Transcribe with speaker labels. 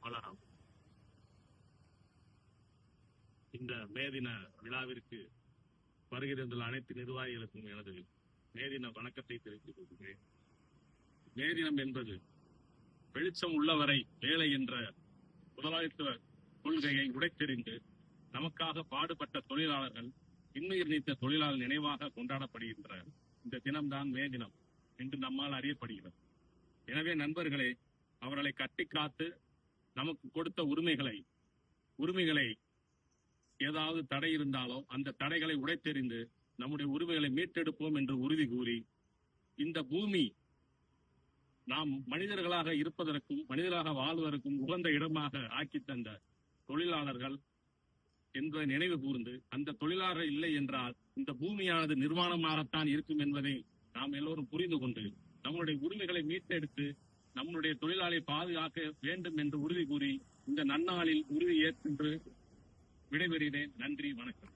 Speaker 1: பலராம். இந்த மே தின விழாவிற்கு வருகிற அனைத்து நிர்வாகிகளுக்கும் எனது மே தின வணக்கத்தை தெரிவித்துக் கொள்கிறேன். மே தினம் என்பது வெளிச்சம் உள்ளவரை வேலை என்ற முதலாளித்துவ கொள்கையை உடைத்தெறிந்து நமக்காக பாடுபட்ட தொழிலாளர்கள், இன்னுயிர் நீத்த தொழிலாளர் நினைவாக கொண்டாடப்படுகின்ற இந்த தினம்தான் மே தினம் என்று நம்மால் அறியப்படுகிறது. எனவே நண்பர்களே, அவர்களை கட்டி காத்து நமக்கு கொடுத்த உரிமைகளை ஏதாவது தடை இருந்தாலோ அந்த தடைகளை உடைத்தெறிந்து நம்முடைய உரிமைகளை மீட்டெடுப்போம் என்று உறுதி கூறி, இந்த பூமி நாம் மனிதர்களாக இருப்பதற்கும் மனிதராக வாழ்வதற்கும் உகந்த இடமாக ஆக்கி தந்த தொழிலாளர்கள் என்பதை நினைவு கூர்ந்து, அந்த தொழிலாளர்கள் இல்லை என்றால் இந்த பூமியானது நிர்வாணமாகத்தான் இருக்கும் என்பதை நாம் எல்லோரும் புரிந்து கொண்டு நம்முடைய உரிமைகளை மீட்டெடுத்து நம்முடைய தொழிலாளை பாதுகாக்க வேண்டும் என்று உறுதி கூறி இந்த நன்னாளில் உறுதி ஏற்று விடைபெறுகிறேன். நன்றி, வணக்கம்.